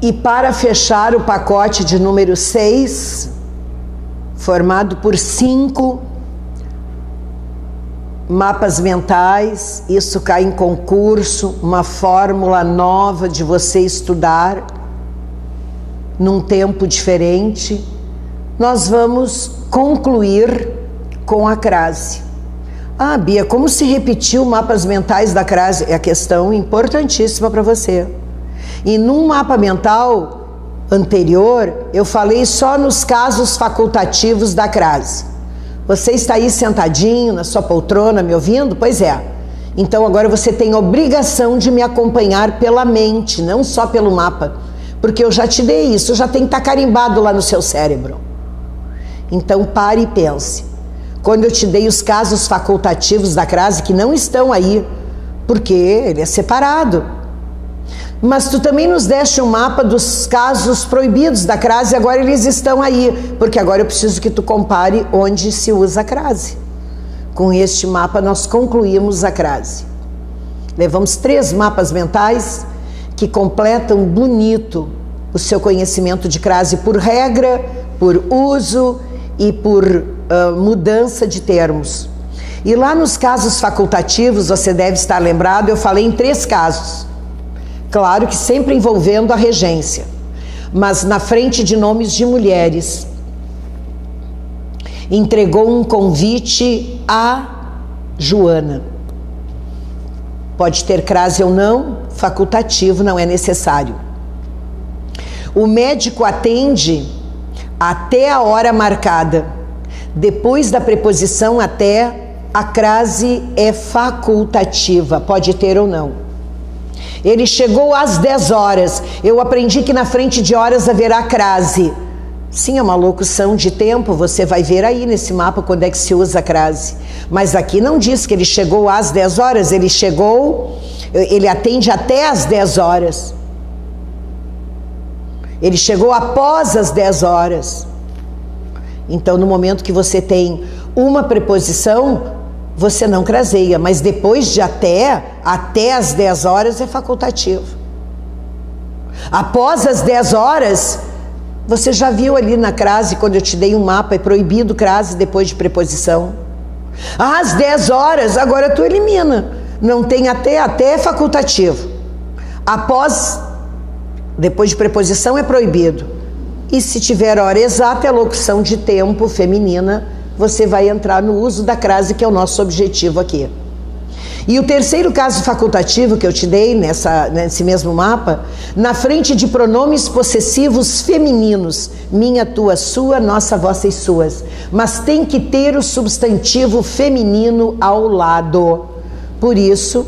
E para fechar o pacote de número 6, formado por 5 mapas mentais, isso cai em concurso, uma fórmula nova de você estudar num tempo diferente, nós vamos concluir com a crase. Ah, Bia, como se repetiu mapas mentais da crase? É a questão importantíssima para você. E num mapa mental anterior, eu falei só nos casos facultativos da crase. Você está aí sentadinho na sua poltrona me ouvindo? Pois é. Então agora você tem a obrigação de me acompanhar pela mente, não só pelo mapa. Porque eu já te dei isso, já tem que estar carimbado lá no seu cérebro. Então pare e pense. Quando eu te dei os casos facultativos da crase, que não estão aí, porque ele é separado. Mas tu também nos deste um mapa dos casos proibidos da crase, agora eles estão aí, porque agora eu preciso que tu compare onde se usa a crase. Com este mapa nós concluímos a crase. Levamos 3 mapas mentais que completam bonito o seu conhecimento de crase por regra, por uso e por mudança de termos. E lá nos casos facultativos, você deve estar lembrado, eu falei em 3 casos. Claro que sempre envolvendo a regência, mas na frente de nomes de mulheres. Entregou um convite a Joana. Pode ter crase ou não, facultativo, não é necessário. O médico atende até a hora marcada. Depois da preposição até, a crase é facultativa, pode ter ou não. Ele chegou às 10 horas. Eu aprendi que na frente de horas haverá crase. Sim, é uma locução de tempo, você vai ver aí nesse mapa quando é que se usa a crase. Mas aqui não diz que ele chegou às 10 horas, ele atende até às 10 horas. Ele chegou após as 10 horas. Então, no momento que você tem uma preposição, você não craseia, mas depois de até as 10 horas é facultativo. Após as 10 horas, você já viu ali na crase, quando eu te dei um mapa, é proibido crase depois de preposição. Às 10 horas, agora tu elimina. Não tem até é facultativo. Depois de preposição é proibido. E se tiver hora exata, é locução de tempo feminina, você vai entrar no uso da crase, que é o nosso objetivo aqui. E o terceiro caso facultativo que eu te dei nesse mesmo mapa, na frente de pronomes possessivos femininos, minha, tua, sua, nossa, vossa e suas. Mas tem que ter o substantivo feminino ao lado. Por isso,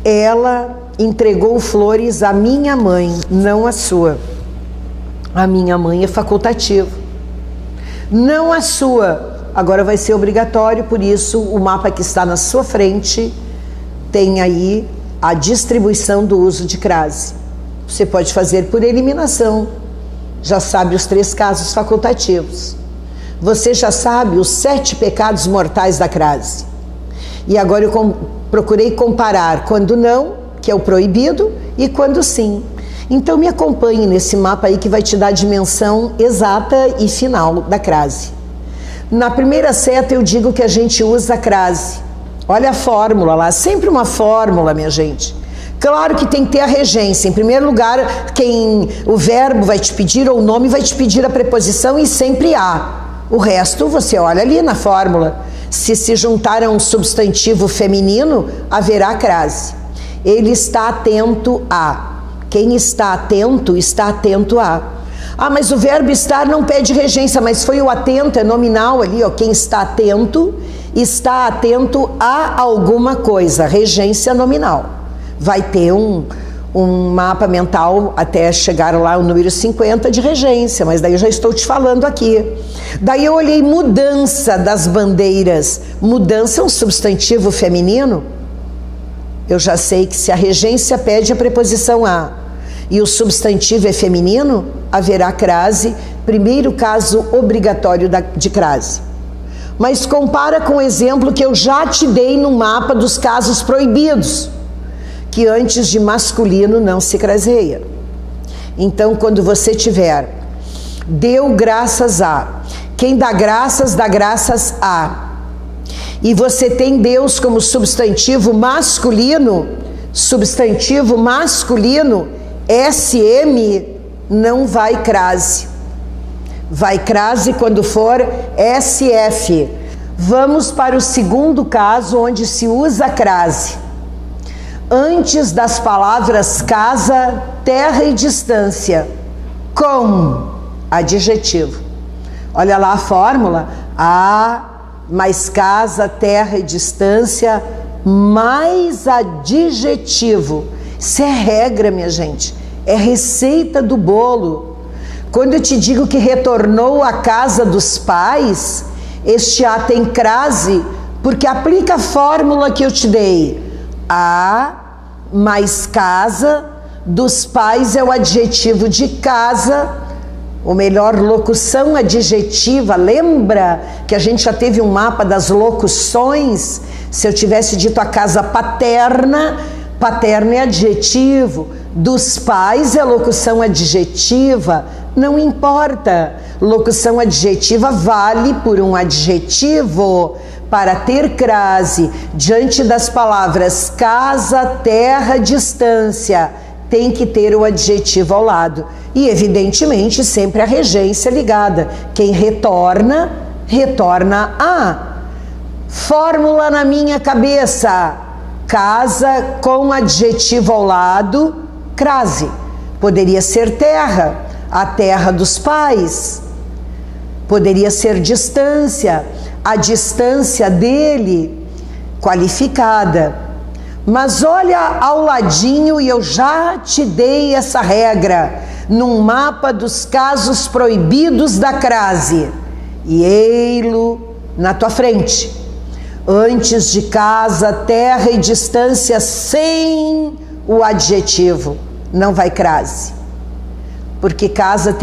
ela entregou flores à minha mãe, não à sua. A minha mãe é facultativo. Não a sua. Agora vai ser obrigatório, por isso o mapa que está na sua frente tem aí a distribuição do uso de crase. Você pode fazer por eliminação. Já sabe os 3 casos facultativos. Você já sabe os 7 pecados mortais da crase. E agora eu procurei comparar quando não, que é o proibido, e quando sim. Então me acompanhe nesse mapa aí que vai te dar a dimensão exata e final da crase. Na primeira seta eu digo que a gente usa a crase. Olha a fórmula lá, sempre uma fórmula, minha gente. Claro que tem que ter a regência. Em primeiro lugar, o verbo vai te pedir, ou o nome vai te pedir a preposição, e sempre há. O resto você olha ali na fórmula. Se juntar a um substantivo feminino, haverá crase. Ele está atento a. Quem está atento a. Ah, mas o verbo estar não pede regência, mas foi o atento, é nominal ali, ó. Quem está atento a alguma coisa, regência nominal. Vai ter um mapa mental até chegar lá o número 50 de regência, mas daí eu já estou te falando aqui. Daí eu olhei mudança das bandeiras. Mudança é um substantivo feminino? Eu já sei que se a regência pede a preposição a e o substantivo é feminino, haverá crase, primeiro caso obrigatório de crase. Mas compara com o exemplo que eu já te dei no mapa dos casos proibidos, que antes de masculino não se craseia. Então, quando você tiver deu graças a, quem dá graças a, e você tem Deus como substantivo masculino, SM, não vai crase. Vai crase quando for SF. Vamos para o segundo caso, onde se usa crase. Antes das palavras casa, terra e distância, com adjetivo. Olha lá a fórmula: a mais casa, terra e distância, mais adjetivo. Isso é regra, minha gente. É receita do bolo. Quando eu te digo que retornou à casa dos pais, este A tem crase, porque aplica a fórmula que eu te dei. A mais casa, dos pais é o adjetivo de casa, ou melhor, locução adjetiva. Lembra que a gente já teve um mapa das locuções? Se eu tivesse dito a casa paterna, paterno é adjetivo, dos pais é locução adjetiva, não importa. Locução adjetiva vale por um adjetivo. Para ter crase diante das palavras casa, terra, distância, tem que ter o adjetivo ao lado. E, evidentemente, sempre a regência ligada. Quem retorna, retorna a. Fórmula na minha cabeça: casa com adjetivo ao lado, crase. Poderia ser terra, a terra dos pais. Poderia ser distância, a distância dele, qualificada. Mas olha ao ladinho, e eu já te dei essa regra num mapa dos casos proibidos da crase. E ei-lo na tua frente. Antes de casa, terra e distância, sem o adjetivo, não vai crase. Porque casa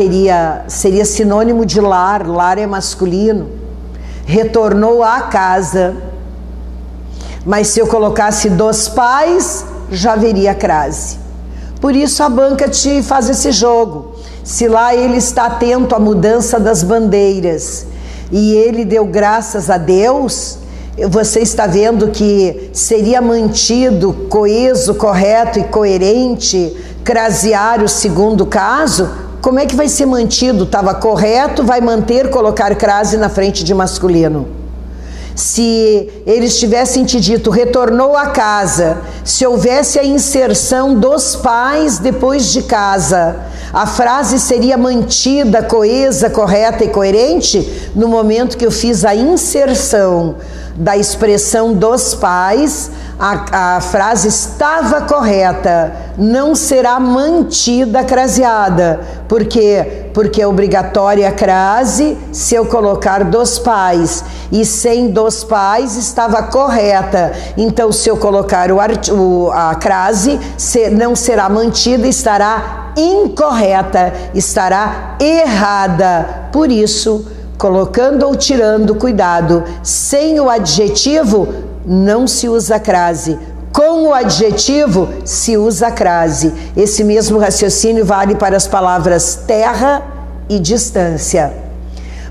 seria sinônimo de lar, lar é masculino. Retornou à casa. Mas se eu colocasse dos pais, já veria crase. Por isso a banca te faz esse jogo. Se lá ele está atento à mudança das bandeiras e ele deu graças a Deus, você está vendo que seria mantido coeso, correto e coerente crasear o segundo caso. Como é que vai ser mantido? Estava correto, vai manter colocar crase na frente de masculino. Se eles tivessem te dito retornou à casa, se houvesse a inserção dos pais depois de casa, a frase seria mantida, coesa, correta e coerente. No momento que eu fiz a inserção da expressão dos pais, a frase estava correta, não será mantida craseada. Por quê? Porque é obrigatória a crase se eu colocar dos pais, e sem dos pais estava correta. Então, se eu colocar a crase, não será mantida, estará incorreta, estará errada. Por isso, colocando ou tirando, cuidado, sem o adjetivo não se usa crase, com o adjetivo se usa crase. Esse mesmo raciocínio vale para as palavras terra e distância.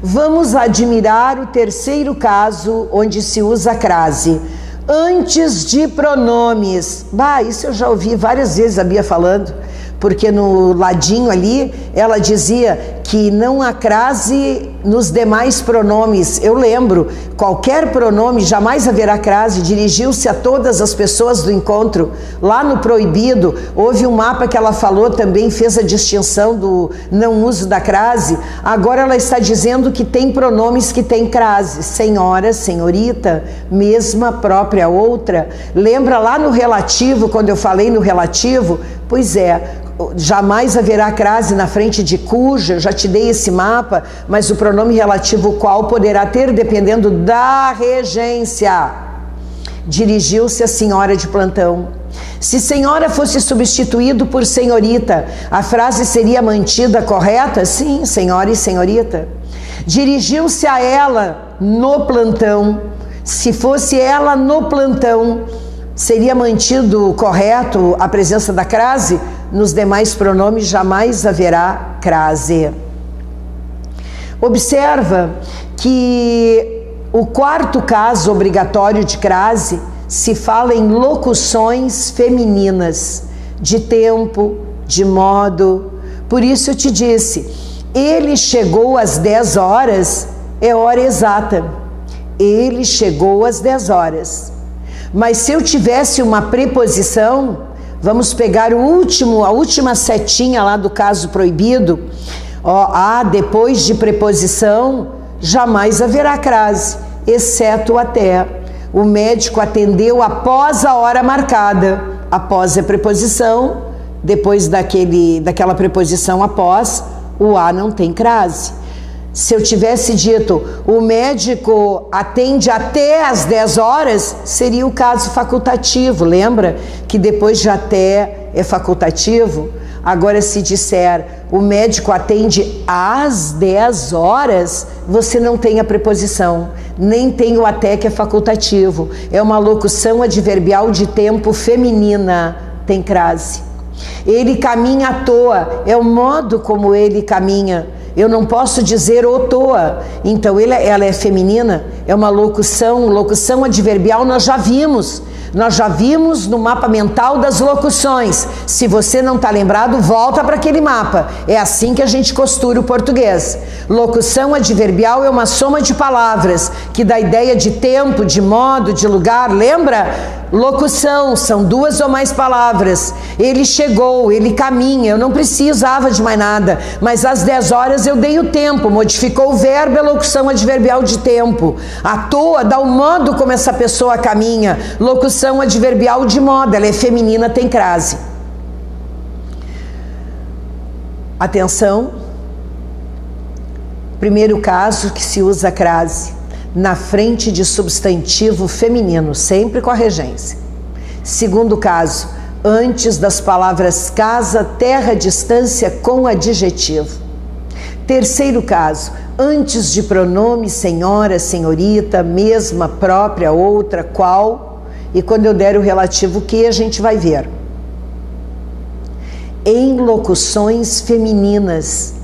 Vamos admirar o terceiro caso onde se usa crase. Antes de pronomes. Isso eu já ouvi várias vezes a Bia falando, porque no ladinho ali ela dizia que não há crase nos demais pronomes. Eu lembro, qualquer pronome jamais haverá crase. Dirigiu-se a todas as pessoas do encontro. Lá no proibido, houve um mapa que ela falou também, fez a distinção do não uso da crase. Agora ela está dizendo que tem pronomes que tem crase. Senhora, senhorita, mesma, própria, outra. Lembra lá no relativo, quando eu falei no relativo? Pois é, jamais haverá crase na frente de cuja. Eu já te dei esse mapa, mas o pronome relativo qual poderá ter dependendo da regência. Dirigiu-se a senhora de plantão. Se senhora fosse substituído por senhorita, a frase seria mantida correta? Sim, senhora e senhorita. Dirigiu-se a ela no plantão. Se fosse ela no plantão, seria mantido correto a presença da crase? nos demais pronomes jamais haverá crase. Observa que o quarto caso obrigatório de crase se fala em locuções femininas, de tempo, de modo. Por isso eu te disse, ele chegou às 10 horas, é hora exata. Ele chegou às 10 horas. Mas se eu tivesse uma preposição, vamos pegar a última setinha lá do caso proibido, depois de preposição, jamais haverá crase, exceto até. O médico atendeu após a hora marcada, após a preposição, depois daquela preposição após, o A não tem crase. Se eu tivesse dito, o médico atende até às 10 horas, seria o caso facultativo, lembra que depois de até é facultativo? Agora, se disser, o médico atende às 10 horas, você não tem a preposição, nem tem o até, que é facultativo. É uma locução adverbial de tempo feminina, tem crase. Ele caminha à toa, é o modo como ele caminha. Eu não posso dizer o toa, então ela é feminina, é uma locução adverbial, nós já vimos no mapa mental das locuções. Se você não está lembrado, volta para aquele mapa. É assim que a gente costura o português. Locução adverbial é uma soma de palavras que dá ideia de tempo, de modo, de lugar. Lembra? Locução são 2 ou mais palavras. Ele chegou, ele caminha. Eu não precisava de mais nada, mas às 10 horas eu dei o tempo, modificou o verbo, é locução adverbial de tempo. À toa dá o modo como essa pessoa caminha. Locução adverbial de modo, ela é feminina, tem crase. Atenção, primeiro caso que se usa crase, na frente de substantivo feminino, sempre com a regência. Segundo caso, antes das palavras casa, terra, distância com adjetivo. Terceiro caso, antes de pronome senhora, senhorita, mesma, própria, outra, qual. E quando eu der o relativo que, a gente vai ver. Em locuções femininas,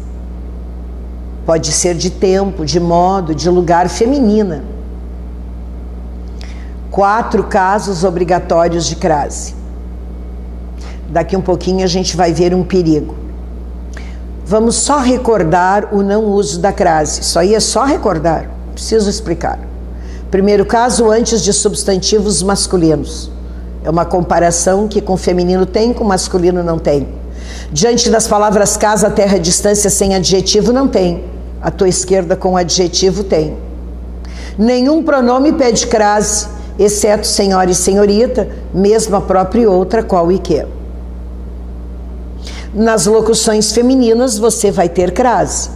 pode ser de tempo, de modo, de lugar, feminina. 4 casos obrigatórios de crase. Daqui um pouquinho a gente vai ver um perigo. Vamos só recordar o não uso da crase. Isso aí é só recordar, não preciso explicar. Primeiro caso, antes de substantivos masculinos. É uma comparação que com feminino tem, com masculino não tem. Diante das palavras casa, terra, distância sem adjetivo, não tem. À tua esquerda com adjetivo tem. Nenhum pronome pede crase, exceto senhora e senhorita, mesma, própria e outra, qual e que. Nas locuções femininas você vai ter crase.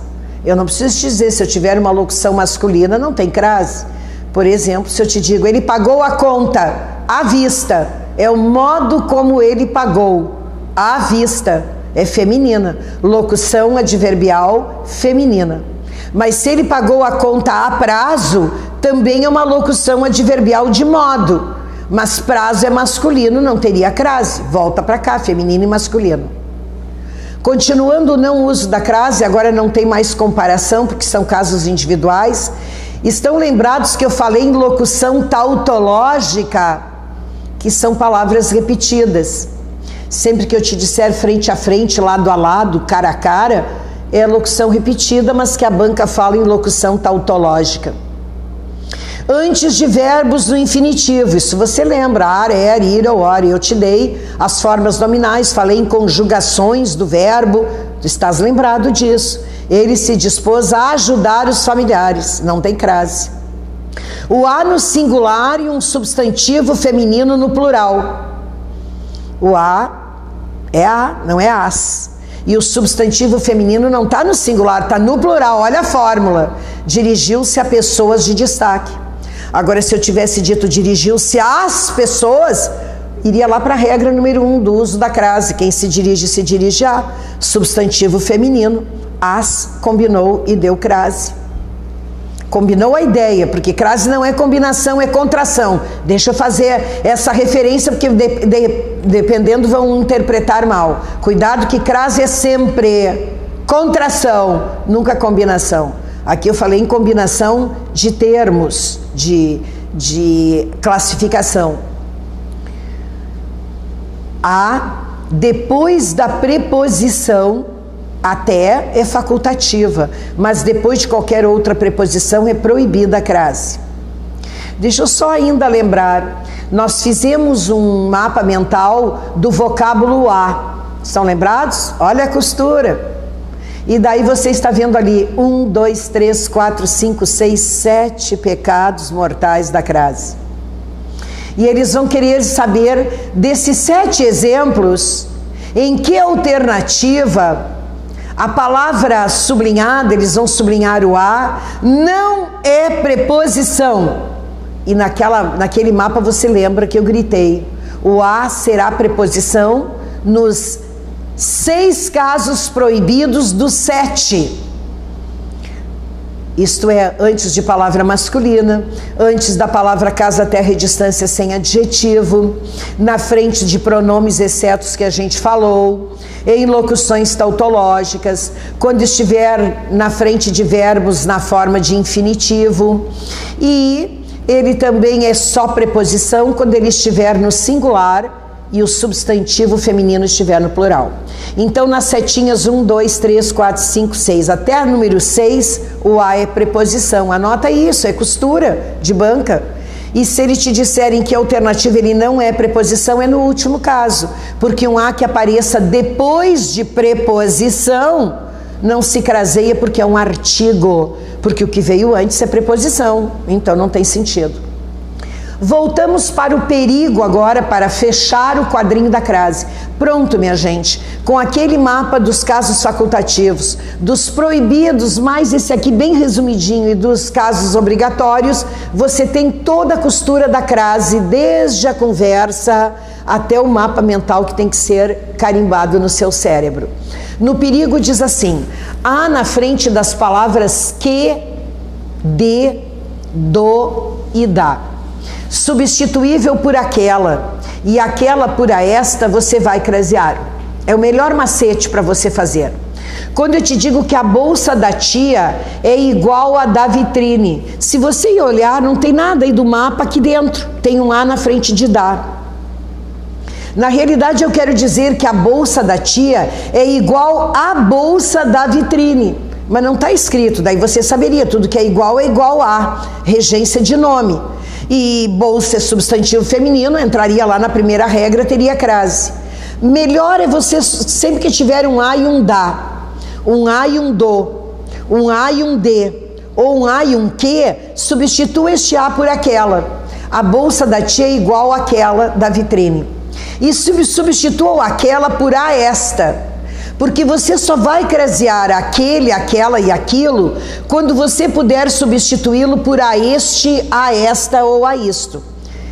Eu não preciso te dizer, se eu tiver uma locução masculina não tem crase. Por exemplo, se eu te digo, ele pagou a conta à vista, é o modo como ele pagou, à vista, é feminina, locução adverbial feminina. Mas se ele pagou a conta a prazo, também é uma locução adverbial de modo, mas prazo é masculino, não teria crase. Volta para cá, feminino e masculino. Continuando o não uso da crase, agora não tem mais comparação, porque são casos individuais. Estão lembrados que eu falei em locução tautológica, que são palavras repetidas. Sempre que eu te disser frente a frente, lado a lado, cara a cara, é locução repetida, mas que a banca fala em locução tautológica. Antes de verbos no infinitivo, isso você lembra, ar, er, ir ou or. Eu te dei as formas nominais, falei em conjugações do verbo, tu estás lembrado disso. Ele se dispôs a ajudar os familiares, não tem crase. O a no singular e um substantivo feminino no plural. O a é a, não é as. E o substantivo feminino não está no singular, está no plural. Olha a fórmula. Dirigiu-se a pessoas de destaque. Agora, se eu tivesse dito dirigiu-se às pessoas, iria lá para a regra número 1 do uso da crase. Quem se dirige a. Substantivo feminino. As combinou e deu crase. Combinou a ideia, porque crase não é combinação, é contração. Deixa eu fazer essa referência, porque dependendo vão interpretar mal. Cuidado que crase é sempre contração, nunca combinação. Aqui eu falei em combinação de termos, de classificação. A, depois da preposição, até é facultativa, mas depois de qualquer outra preposição é proibida a crase. Deixa eu só ainda lembrar, nós fizemos um mapa mental do vocábulo a. Estão lembrados? Olha a costura. E daí você está vendo ali 1, 2, 3, 4, 5, 6, 7 pecados mortais da crase. E eles vão querer saber desses 7 exemplos, em que alternativa a palavra sublinhada, eles vão sublinhar o a, não é preposição. E naquele mapa você lembra que eu gritei, o a será preposição nos 6 casos proibidos dos 7. Isto é, antes de palavra masculina, antes da palavra casa, terra e distância sem adjetivo, na frente de pronomes exceto os que a gente falou, em locuções tautológicas, quando estiver na frente de verbos na forma de infinitivo, e ele também é só preposição quando ele estiver no singular e o substantivo feminino estiver no plural. Então, nas setinhas 1, 2, 3, 4, 5, 6, até o número 6, o a é preposição. Anota isso, é costura de banca. E se ele te disser em que alternativa ele não é preposição, é no último caso. Porque um a que apareça depois de preposição não se craseia porque é um artigo. Porque o que veio antes é preposição. Então, não tem sentido. Voltamos para o perigo agora, para fechar o quadrinho da crase. Pronto, minha gente, com aquele mapa dos casos facultativos, dos proibidos, mais esse aqui bem resumidinho, e dos casos obrigatórios, você tem toda a costura da crase, desde a conversa até o mapa mental que tem que ser carimbado no seu cérebro. No perigo diz assim, há na frente das palavras que, de, do e da. Substituível por aquela, e aquela por a esta, você vai crasear. É o melhor macete para você fazer. Quando eu te digo que a bolsa da tia é igual à da vitrine, se você ir olhar, não tem nada aí do mapa aqui dentro, tem um a na frente de da. Na realidade, eu quero dizer que a bolsa da tia é igual à bolsa da vitrine, mas não está escrito, daí você saberia, tudo que é igual a, regência de nome. E bolsa é substantivo feminino, entraria lá na primeira regra, teria crase. Melhor é você, sempre que tiver um a e um da, um a e um do, um a e um de, ou um a e um que, substitua este a por aquela. A bolsa da tia é igual àquela da vitrine. E substitua aquela por a esta. Porque você só vai crasear aquele, aquela e aquilo quando você puder substituí-lo por a este, a esta ou a isto.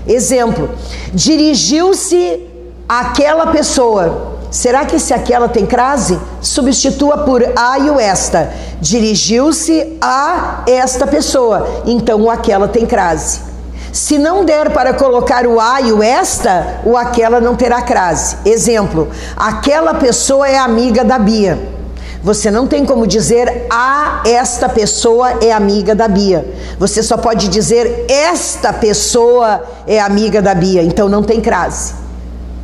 Exemplo, dirigiu-se aquela pessoa. Será que esse aquela tem crase? Substitua por a e o esta. Dirigiu-se a esta pessoa. Então o aquela tem crase. Se não der para colocar o a e o esta, o aquela não terá crase. Exemplo, aquela pessoa é amiga da Bia. Você não tem como dizer esta pessoa é amiga da Bia. Você só pode dizer esta pessoa é amiga da Bia. Então não tem crase.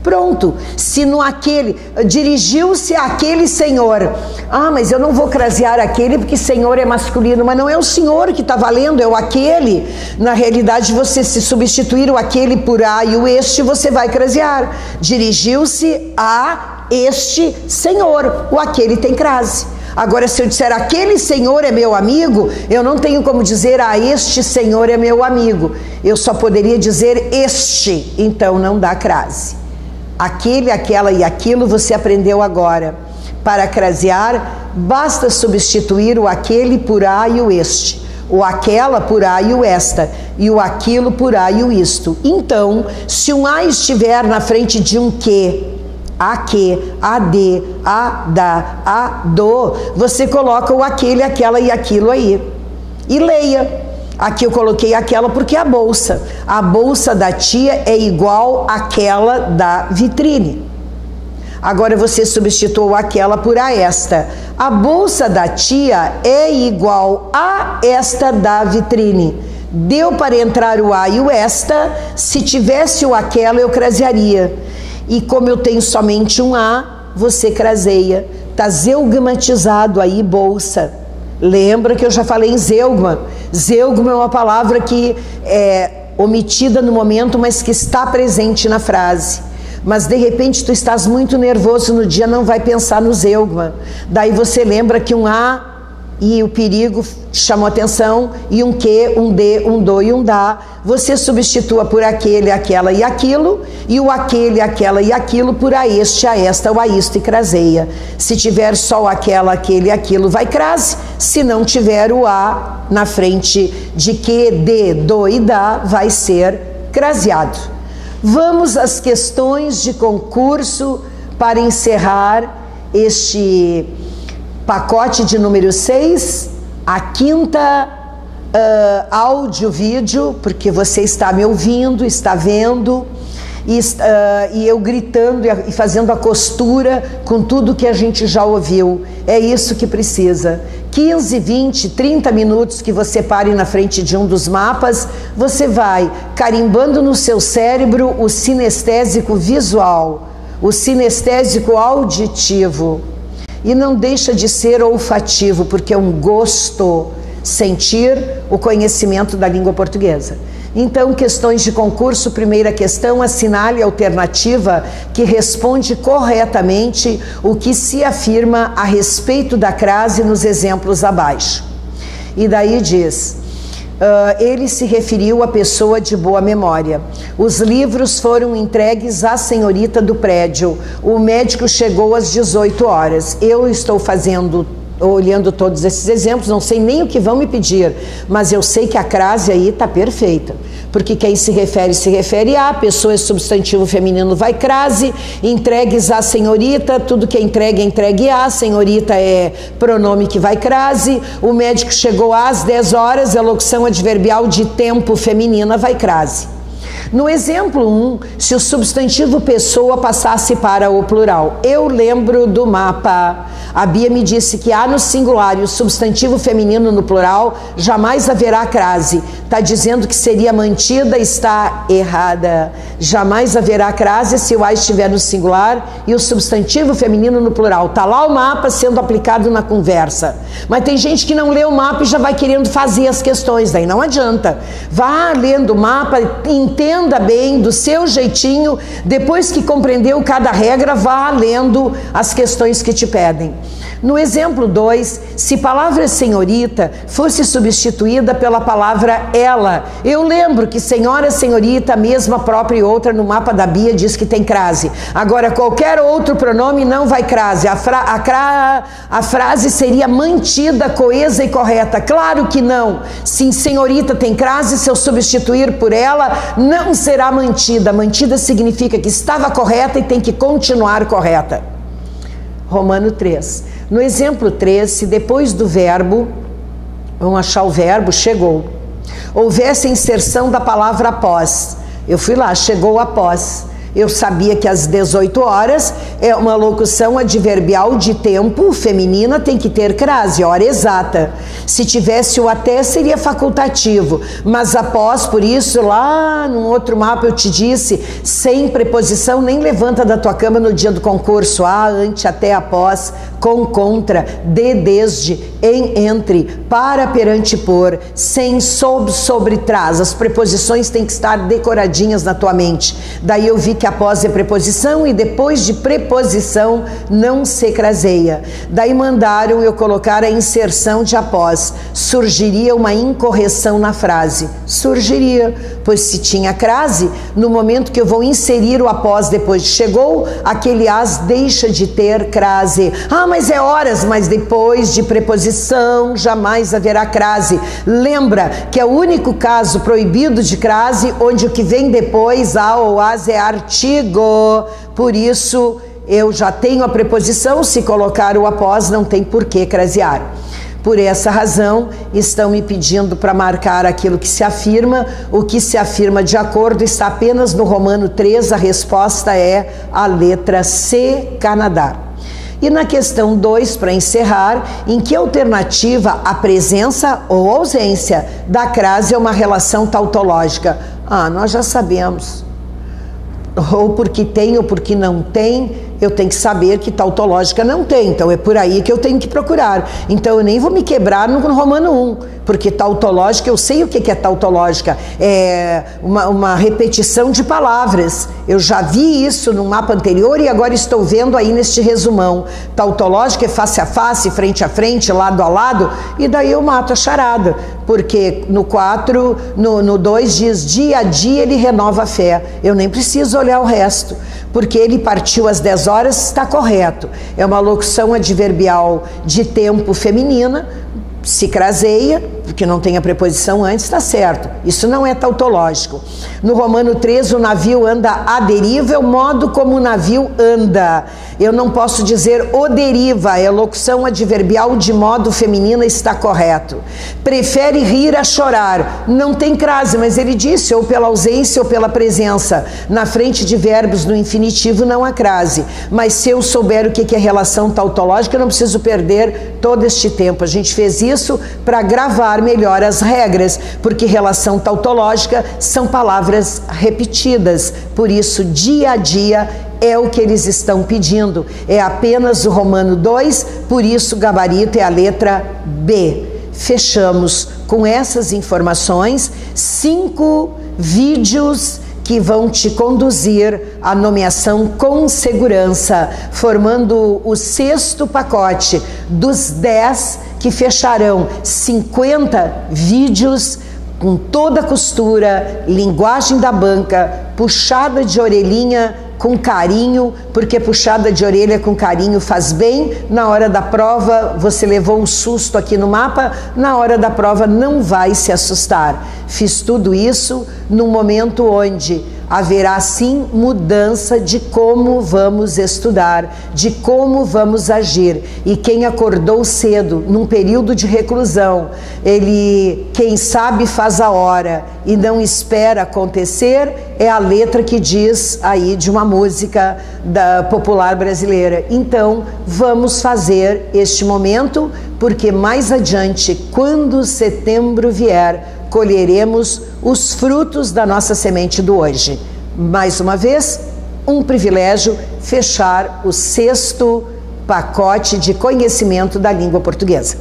Pronto, se no aquele, dirigiu-se àquele senhor. Ah, mas eu não vou crasear aquele porque senhor é masculino, mas não é o senhor que está valendo, é o aquele. Na realidade, você se substituir o aquele por a e o este, você vai crasear. Dirigiu-se a este senhor, o aquele tem crase. Agora, se eu disser aquele senhor é meu amigo, eu não tenho como dizer este senhor é meu amigo. Eu só poderia dizer este, então não dá crase. Aquele, aquela e aquilo você aprendeu agora. Para crasear, basta substituir o aquele por a e o este, o aquela por a e o esta, e o aquilo por a e o isto. Então, se um a estiver na frente de um que, a de, a da, a do, você coloca o aquele, aquela e aquilo aí. E leia. Aqui eu coloquei aquela porque é a bolsa. A bolsa da tia é igual àquela da vitrine. Agora você substituiu aquela por a esta. A bolsa da tia é igual a esta da vitrine. Deu para entrar o a e o esta. Se tivesse o aquela, eu crasearia. E como eu tenho somente um a, você craseia. Está zeugmatizado aí, bolsa. Lembra que eu já falei em zeugma. Zeugma é uma palavra que é omitida no momento, mas que está presente na frase. Mas de repente tu estás muito nervoso no dia, não vai pensar no zeugma. Daí você lembra que um a e o perigo chamou atenção, e um que, um de, um do e um da. Você substitua por aquele, aquela e aquilo, e o aquele, aquela e aquilo por a este, a esta, o a isto e craseia. Se tiver só o aquela, aquele e aquilo, vai crase. Se não tiver o a na frente de que, de, do e da, vai ser craseado. Vamos às questões de concurso para encerrar este pacote de número 6, a quinta áudio-vídeo, porque você está me ouvindo, está vendo, e eu gritando e fazendo a costura com tudo que a gente já ouviu. É isso que precisa. 15, 20, 30 minutos que você pare na frente de um dos mapas, você vai carimbando no seu cérebro o sinestésico visual, o sinestésico auditivo, e não deixa de ser olfativo, porque é um gosto sentir o conhecimento da língua portuguesa. Então, questões de concurso, primeira questão, assinale a alternativa que responde corretamente o que se afirma a respeito da crase nos exemplos abaixo. E daí diz... ele se referiu à pessoa de boa memória. Os livros foram entregues à senhorita do prédio. O médico chegou às 18 horas. Eu estou olhando todos esses exemplos, não sei nem o que vão me pedir, mas eu sei que a crase aí está perfeita, porque quem se refere a pessoa é substantivo feminino, vai crase, entregues à senhorita, tudo que é entregue a, senhorita é pronome que vai crase, o médico chegou às 10 horas, a locução adverbial de tempo feminina vai crase. No exemplo 1, se o substantivo pessoa passasse para o plural. Eu lembro do mapa. A Bia me disse que há no singular e o substantivo feminino no plural, jamais haverá crase. Está dizendo que seria mantida, está errada. Jamais haverá crase se o a estiver no singular e o substantivo feminino no plural. Está lá o mapa sendo aplicado na conversa. Mas tem gente que não lê o mapa e já vai querendo fazer as questões, daí não adianta. Vá lendo o mapa, entenda bem, do seu jeitinho, depois que compreendeu cada regra, vá lendo as questões que te pedem. No exemplo 2, se palavra senhorita fosse substituída pela palavra ela, eu lembro que senhora, senhorita, mesma, própria e outra, no mapa da Bia diz que tem crase. Agora, qualquer outro pronome não vai crase. A frase seria mantida, coesa e correta. Claro que não. Se senhorita tem crase, se eu substituir por ela, não será mantida. Mantida significa que estava correta e tem que continuar correta. Romano 3. No exemplo 3, se depois do verbo, vamos achar o verbo, chegou, houvesse inserção da palavra após. Eu fui lá, chegou após. Eu sabia que às 18 horas é uma locução adverbial de tempo feminina, tem que ter crase, hora exata. Se tivesse o até, seria facultativo. Mas após, por isso, lá num outro mapa eu te disse, sem preposição, nem levanta da tua cama no dia do concurso. A, ante, até, após, com, contra, de, desde, em, entre, para, perante, por, sem, sob, sobre, trás. As preposições têm que estar decoradinhas na tua mente. Daí eu vi que após é preposição e depois de preposição não se craseia. Daí mandaram eu colocar a inserção de após. Surgiria uma incorreção na frase. Surgiria, pois se tinha crase, no momento que eu vou inserir o após depois de chegou, aquele as deixa de ter crase. Ah, mas é horas, mas depois de preposição jamais haverá crase. Lembra que é o único caso proibido de crase onde o que vem depois, a ou as, é artigo. Por isso eu já tenho a preposição, se colocar o após não tem por que crasear. Por essa razão, estão me pedindo para marcar aquilo que se afirma. O que se afirma de acordo está apenas no Romano 3, a resposta é a letra C, Canadá. E na questão 2, para encerrar, em que alternativa a presença ou ausência da crase é uma relação tautológica? Ah, nós já sabemos. Ou porque tem ou porque não tem, eu tenho que saber que tautológica não tem, então é por aí que eu tenho que procurar. Então eu nem vou me quebrar no Romano 1, porque tautológica, eu sei o que é tautológica, é uma repetição de palavras. Eu já vi isso no mapa anterior e agora estou vendo aí neste resumão. Tautológica é face a face, frente a frente, lado a lado, e daí eu mato a charada, porque no 4, no 2 diz, dia a dia ele renova a fé. Eu nem preciso olhar o resto, porque ele partiu às 10 horas, está correto. É uma locução adverbial de tempo feminina, se craseia, porque não tem a preposição antes, está certo. Isso não é tautológico. No Romano 3, o navio anda à deriva, é o modo como o navio anda. Eu não posso dizer o deriva, é locução adverbial de modo feminina, está correto. Prefere rir a chorar. Não tem crase, mas ele disse, ou pela ausência ou pela presença. Na frente de verbos no infinitivo não há crase. Mas se eu souber o que é relação tautológica, eu não preciso perder todo este tempo. A gente fez isso para gravar melhor as regras, porque relação tautológica são palavras repetidas. Por isso, dia a dia é o que eles estão pedindo. É apenas o Romano 2, por isso o gabarito é a letra B. Fechamos com essas informações 5 vídeos que vão te conduzir à nomeação com segurança, formando o 6º pacote dos 10 que fecharão 50 vídeos com toda a costura, linguagem da banca, puxada de orelhinha com carinho, porque puxada de orelha com carinho faz bem. Na hora da prova, você levou um susto aqui no mapa, na hora da prova não vai se assustar. Fiz tudo isso num momento onde haverá sim mudança de como vamos estudar, de como vamos agir. E quem acordou cedo, num período de reclusão, ele, quem sabe faz a hora e não espera acontecer, é a letra que diz aí de uma música popular brasileira. Então, vamos fazer este momento, porque mais adiante, quando setembro vier, colheremos os frutos da nossa semente do hoje. Mais uma vez, um privilégio fechar o 6º pacote de conhecimento da língua portuguesa.